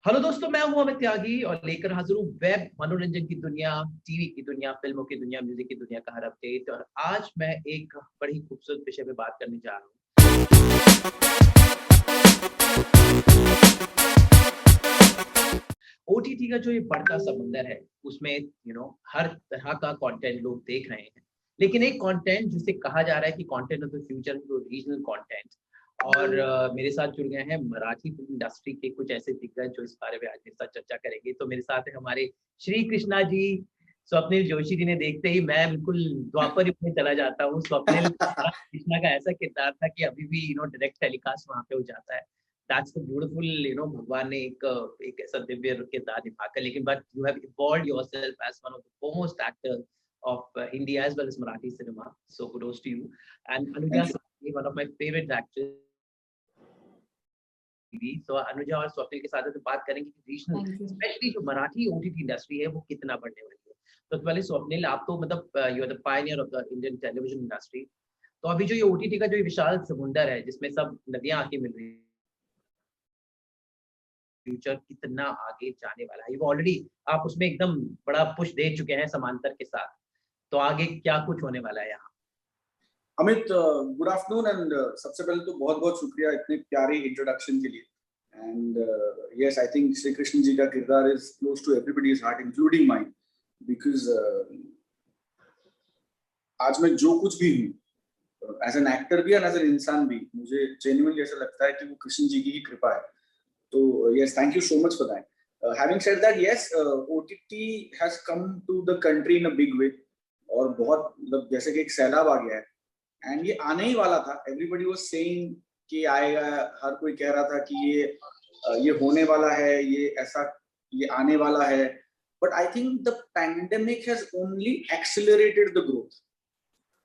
Hello दोस्तों, मैं हूं अमित त्यागी और लेकर हाजिर हूँ वेब मनोरंजन की दुनिया, टीवी की दुनिया, फिल्मों की दुनिया, म्यूजिक की दुनिया का हर अपडेट। और आज मैं एक बड़ी खूबसूरत विषय पे बात करने जा रहा हूँ। ओटीटी का जो ये बढ़ता समुंदर है, उसमें हर तरह का कंटेंट लोग देख रहे हैं। लेकिन एक कंटेंट जिसे कहा जा रहा है कि कंटेंट ऑफ द फ्यूचर, जो रीजनल कंटेंट। और मेरे साथ जुड़ गए हैं मराठी फिल्म इंडस्ट्री के कुछ ऐसे दिग्गज जो इस बारे में आज मेरे साथ चर्चा करेंगे। तो मेरे साथ है हमारे श्री कृष्णा जी, स्वप्निल जोशी जी। ने देखते ही मैं बिल्कुल द्वापर युग में चला जाता हूँ। स्वप्निल कृष्णा का ऐसा किरदार था कि अभी भी डायरेक्ट टेलीकास्ट वहां पे हो जाता है। दैट्स द ब्यूटीफुल, भगवान ने एक ऐसा दिव्य किरदार निभाकर। लेकिन but you have evolved yourself as one of the foremost actor of India as well as Marathi cinema. So kudos to you. And Anuja Thank you. Sawhney, one of my favorite actors. So Anuja और स्वप्निल के साथ तो बात करेंगे कि regional, specially जो Marathi OTT industry है वो कितना बढ़ने वाली है। तो पहले स्वप्निल, आप तो मतलब you are the pioneer of the Indian television industry. तो अभी जो ये ओटीटी का जो विशाल समुंदर है जिसमें सब नदियां आके मिल रही है, फ्यूचर कितना आगे जाने वाला है। वो ऑलरेडी आप उसमें एकदम बड़ा पुश दे चुके हैं समांतर के साथ। तो आगे क्या कुछ होने वाला है यहाँ? अमित, गुड आफ्टरनून एंड सबसे पहले तो बहुत बहुत शुक्रिया इतने प्यारी इंट्रोडक्शन के लिए। And yes, I think Shri Krishna ji का किरदार is close to everybody's heart including mine, because आज मैं जो कुछ भी हूँ एज एन एक्टर भी एंड एज एन इंसान भी, मुझे जेन्युइनली ऐसा लगता है कि वो कृष्ण जी की ही कृपा है। तो yes, thank you so much for that. Having said that, yes, OTT has come to the country in a big way, और बहुत मतलब जैसे कि एक सैलाब आ गया है। एंड ये आने ही वाला था। एवरीबॉडी वाज सेइंग कि आएगा, हर कोई कह रहा था कि ये होने वाला है, ये ऐसा, ये आने वाला है। But I think the pandemic has only accelerated the growth.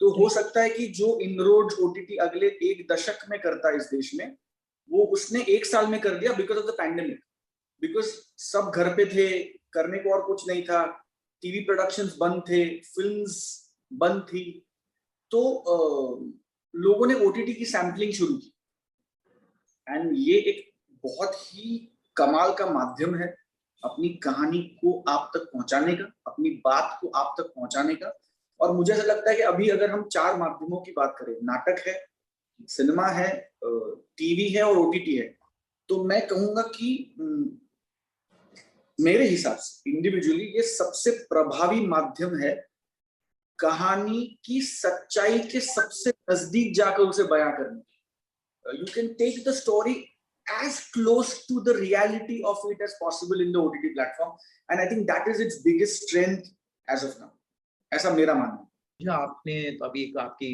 तो हो सकता है कि जो इनरोड्स ओटीटी अगले एक दशक में करता है इस देश में, वो उसने एक साल में कर दिया because of the pandemic. Because सब घर पे थे, करने को और कुछ नहीं था, टीवी प्रोडक्शंस बंद थे, फिल्म्स बंद थी। तो लोगों ने ओटीटी की सैम्पलिंग शुरू की। एंड ये एक बहुत ही कमाल का माध्यम है अपनी कहानी को आप तक पहुंचाने का, अपनी बात को आप तक पहुंचाने का। और मुझे ऐसा लगता है कि अभी अगर हम चार माध्यमों की बात करें, नाटक है, सिनेमा है, टीवी है और ओटीटी है, तो मैं कहूंगा कि मेरे हिसाब से इंडिविजुअली ये सबसे प्रभावी माध्यम है कहानी की सच्चाई के सबसे नजदीक जाकर उसे बयां करने। You can take the story as close to the reality of it as possible in the OTT platform, and I think that is its biggest strength as of now. ऐसा मेरा मानना है। जो आपने तो अभी आपकी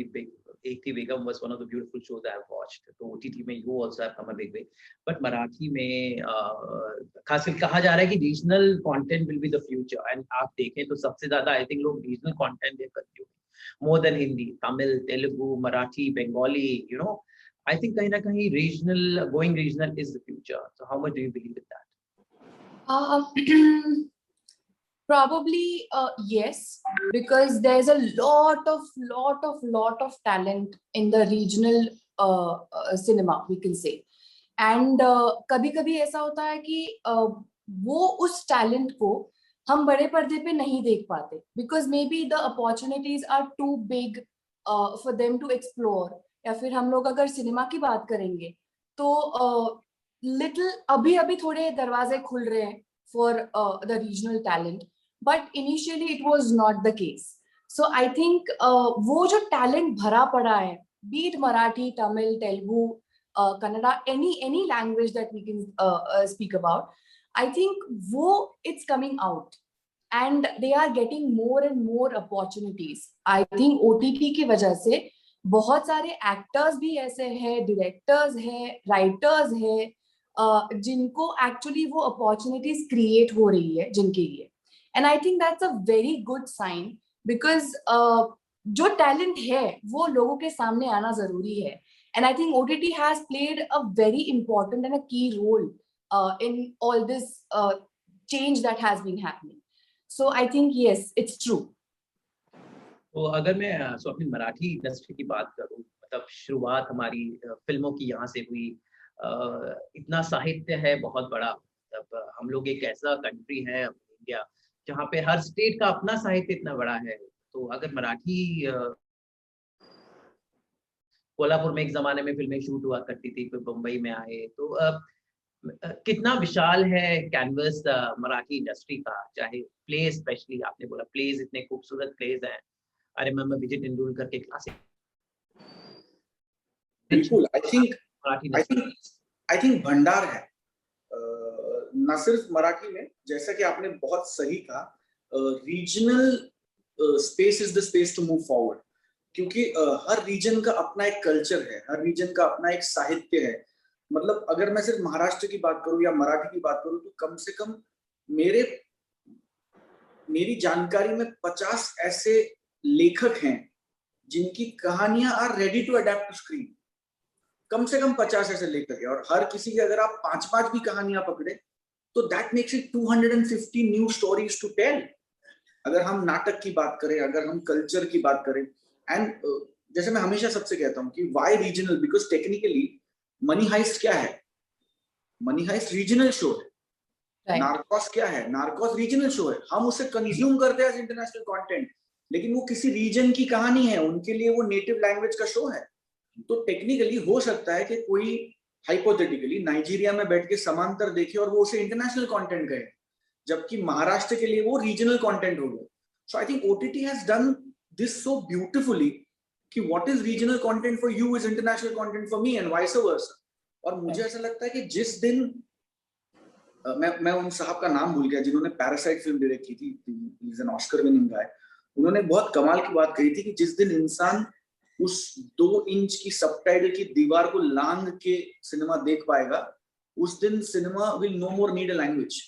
एक थी बेगम was one of the beautiful shows I have watched. तो OTT में you also have come a big way. But Marathi में खासकर कहा जा रहा है कि regional content will be the future. And आप देखें तो सबसे ज्यादा आई थिंक लोग रीजनल कंटेंट देख करते हैं, more than Hindi, Tamil, Telugu, Marathi, Bengali, I think कहीं ना कहीं going regional is the future. So how much do you believe in that? Probably yes, because there's a lot of talent in the regional cinema, we can say. And कभी-कभी ऐसा होता है कि वो उस talent को हम बड़े पर्दे पे नहीं देख पाते, because maybe the opportunities are too big for them to explore. या फिर हम लोग अगर सिनेमा की बात करेंगे तो little अभी थोड़े दरवाजे खुल रहे हैं for the regional talent. But initially it was not the case. So I think वो जो talent भरा पड़ा है, be it Marathi, Tamil, Telugu, Kannada, any language that we can speak about, I think वो it's coming out and they are getting more and more opportunities. I think OTT की वजह से बहुत सारे actors भी ऐसे हैं, directors हैं, writers हैं, जिनको actually वो opportunities create हो रही है जिनके लिए. And I think that's a very good sign because जो talent है वो लोगों के सामने आना जरूरी है. And I think OTT has played a very important and a key role in all this change that has been happening. So I think yes, it's true. तो अगर मैं अपनी मराठी इंडस्ट्री की बात करूं, मतलब शुरुआत हमारी फिल्मों की यहाँ से हुई। इतना साहित्य है बहुत बड़ा, मतलब हम लोग एक ऐसा कंट्री है इंडिया जहाँ पे हर स्टेट का अपना साहित्य इतना बड़ा है। तो अगर मराठी कोल्हापुर में एक जमाने में फिल्में शूट हुआ करती थी, फिर मुंबई में आए, तो कितना विशाल है कैनवस मराठी इंडस्ट्री का। चाहे प्ले, स्पेशली आपने बोला प्लेज, इतने खूबसूरत प्लेज हैं। आई रिमेम्बर विजय तेंदुलकर के क्लासिक। बिल्कुल, मराठी आई थिंक भंडार है न सिर्फ मराठी में, जैसा कि आपने बहुत सही कहा, regional space is the space to move forward, क्योंकि हर रीजन का अपना एक कल्चर है, हर रीजन का अपना एक साहित्य है। मतलब अगर मैं सिर्फ महाराष्ट्र की बात करूं या मराठी की बात करूं, तो कम से कम मेरी जानकारी में 50 ऐसे लेखक हैं जिनकी कहानियां are ready to adapt to screen. कम से कम 50 ऐसे लेखक हैं, और हर किसी की अगर आप 5-5 भी कहानियां पकड़े तो that makes it 250 new stories to tell. अगर हम नाटक की बात करें, अगर हम कल्चर की बात करें, एंड जैसे मैं हमेशा सबसे कहता हूं कि why regional, because technically money heist क्या है? मनी हाइस्ट रीजनल शो है। Right. नार्कोस क्या है? नार्कोस रीजनल शो है। हम उसे कंज्यूम करते हैं एज इंटरनेशनल कंटेंट, लेकिन वो किसी रीजन की कहानी है, उनके लिए वो नेटिव लैंग्वेज का शो है। तो टेक्निकली हो सकता है कि कोई हाइपोथेटिकली नाइजीरिया में बैठ के समांतर देखे और वो उसे इंटरनेशनल कंटेंट कहे, जबकि महाराष्ट्र के लिए वो रीजनल कंटेंट हो गया। So I think OTT has done this so beautifully कि what is regional content for you is international content for me and vice versa. और मुझे ऐसा लगता है कि जिस दिन मैं उन साहब का नाम भूल गया जिन्होंने पैरासाइट फिल्म डायरेक्ट की थी, he is an Oscar winning guy, उन्होंने बहुत कमाल की बात कही थी कि जिस दिन इंसान उस 2 इंच की सबटाइटल की दीवार को लांग के सिनेमा देख पाएगा, उस दिन cinema will no more need a language.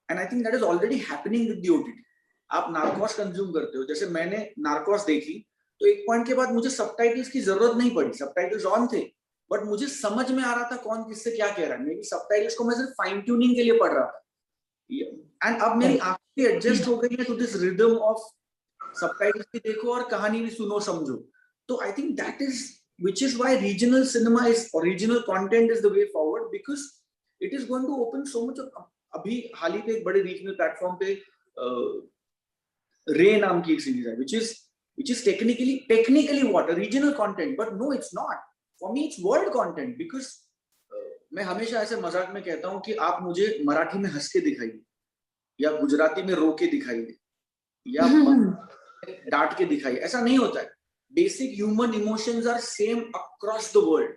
And I think that is already happening with the OTT. आप नार्कोस कंज्यूम करते हो, जैसे मैंने नार्कोस देखी तो एक पॉइंट के बाद मुझे सबटाइटल्स की जरूरत नहीं पड़ी, सबटाइटल्स ऑन थे, बट मुझे समझ में आ रहा था कौन किससे क्या कह रहा है। मेरी सबटाइटल्स को मैं सिर्फ फाइन ट्यूनिंग के लिए पढ़ रहा था, एंड अब मेरी आंखें एडजस्ट हो गई है to this rhythm of subtitles भी देखो और कहानी भी सुनो समझो। तो I think that is which is why regional cinema is, or regional content is the way forward, because it is going to open so much of, अभी हाल ही पे एक बड़े रीजनल प्लेटफॉर्म पे रे नाम की एक सीरीज है which is technically what a regional content, but no it's not, for me it's world content, because मैं हमेशा ऐसे मजाक में कहता हूं कि आप मुझे मराठी में हंस के दिखाइए, या गुजराती में रो के दिखाइए, या डांट के दिखाइए, ऐसा नहीं होता है। Basic human emotions are same across the world.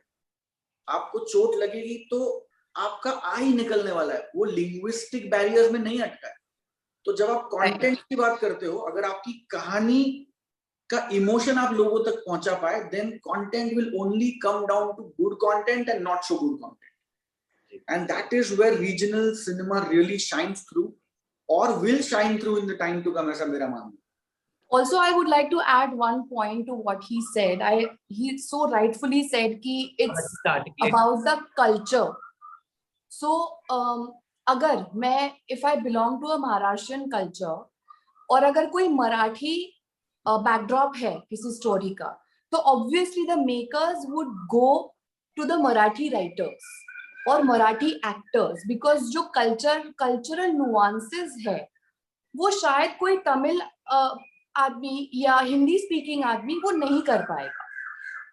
आपको चोट लगेगी तो आपका आ ही निकलने वाला है, वो लिंग्विस्टिक बैरियर्स में नहीं अटका है। तो जब आप कंटेंट की बात करते हो, अगर आपकी कहानी का इमोशन आप लोगों तक पहुंचा पाए, then content will only come down to good content and not so good content, and that is where regional cinema really shines through, और will shine through in the time to come, ऐसा मेरा मानना है। Also, I would like to add one point to what he said. He so rightfully said कि it's about the culture. So, अगर मैं, if I belong to a Maharashtrian culture, और अगर कोई मराठी backdrop है किसी story का, तो obviously the makers would go to the Marathi writers और मराठी actors, because जो cultural nuances है, वो शायद कोई तमिल आदमी या हिंदी स्पीकिंग आदमी वो नहीं कर पाएगा.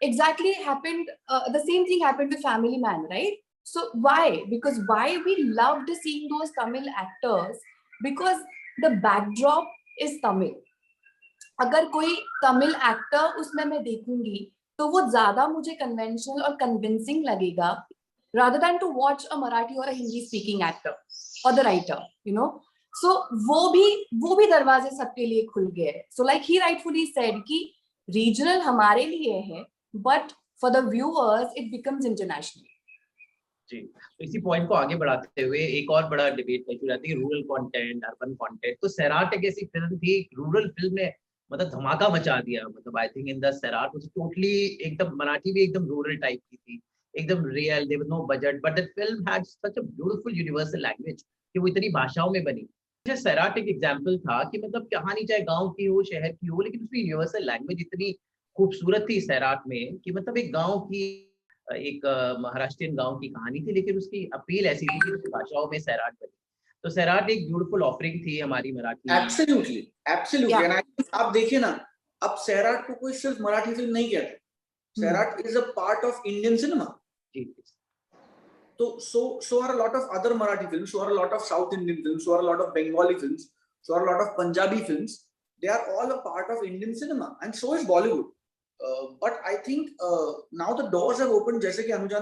Exactly happened, the same thing happened with Family Man, right? So why? Because why we loved seeing those Tamil actors, because the backdrop is Tamil. अगर कोई तमिल एक्टर उसमें मैं देखूंगी तो वो ज्यादा मुझे कन्वेंशनल और कन्विंसिंग लगेगा, rather than to watch a Marathi or a Hindi speaking actor or the writer, you know. So वो भी दरवाजे सबके लिए खुल गए. So like he rightfully said कि regional हमारे लिए है, but for the viewers it becomes international. जी, तो इसी पॉइंट को आगे बढ़ाते हुए एक और बड़ा डिबेट शुरू रहती है, रूरल कंटेंट, अर्बन कंटेंट. तो सैराट एक ऐसी फिल्म थी, रूरल फिल्म ने मतलब धमाका मचा दिया. मतलब I think in the Sairat was totally एकदम मराठी भी एकदम रूरल टाइप की थी, एकदम real, there was no budget, but the film had such a beautiful universal language कि वो इतनी भाषाओं में बनी. सैराट एक एग्जांपल था कि मतलब कहानी चाहे गांव की हो, शहर की हो, लेकिन उसकी यूनिवर्सल लैंग्वेज इतनी खूबसूरत थी सैराट में कि मतलब एक गांव की एक महाराष्ट्रियन गांव की कहानी थी, लेकिन उसकी अपील ऐसी थी कि भाषाओं में सैराट बनी। तो सैराट एक ब्यूटीफुल ऑफरिंग थी हमारी Marathi. Absolutely absolutely, Yeah. And आप देखिए ना, अब सैराट को कोई सिर्फ मराठी फिल्म नहीं कहता, Sairat is a part of Indian cinema. जी, So are a lot of other Marathi films, so are a lot of South Indian films, so are a lot of Bengali films, so are a lot of Punjabi films. They are all a part of Indian cinema, and so is Bollywood. But I think now the doors have opened. जैसे कि अनुजा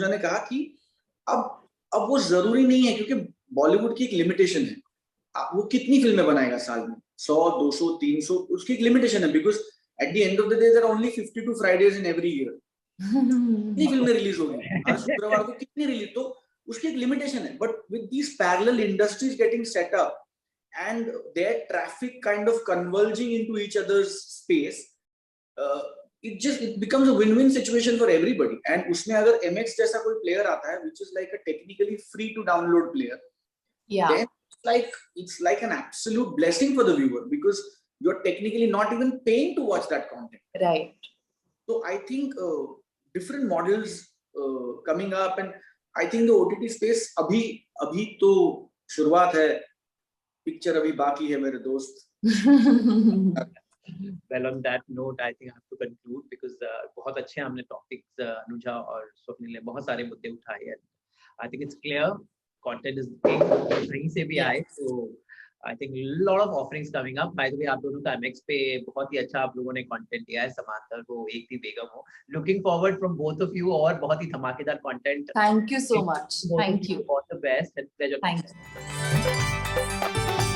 ने कहा कि अब वो जरूरी नहीं है, क्योंकि बॉलीवुड की एक लिमिटेशन है. वो कितनी फिल्में बनाएगा साल में, 100, 200, 300, उसकी एक लिमिटेशन है. Because at the end of the day there are only 52 Fridays in every year. कितनी फिल्में रिलीज होगी हर शुक्रवार को, कितनी रिलीज, तो उसकी एक लिमिटेशन है. But with these parallel industries getting set up and their traffic kind of converging into each other's space, it becomes a win-win situation for everybody. And उसमें अगर MX जैसा कोई player आता है which is like a technically free to download player, then it's like an absolute blessing for the viewer, because you're technically not even paying to watch that content. Right. So I think different models coming up, and I think the OTT space अभी तो शुरुआत है, picture अभी बाकी है मेरे दोस्त. Well, on that note, I think I have to conclude, because बहुत अच्छे हमने topics अनुजा और स्वप्निल ने बहुत सारे मुद्दे उठाए हैं. I think it's clear content is king, कहीं से भी आए. So I think lot of offerings coming up. By the way, आप दोनों का MX पे बहुत ही अच्छा आप लोगों ने content दिया है. समांतर हो, एक थी बेगम हो. Looking forward from both of you और बहुत ही धमाकेदार content. Thank you so much. Thank you. All the best and pleasure. Thank you.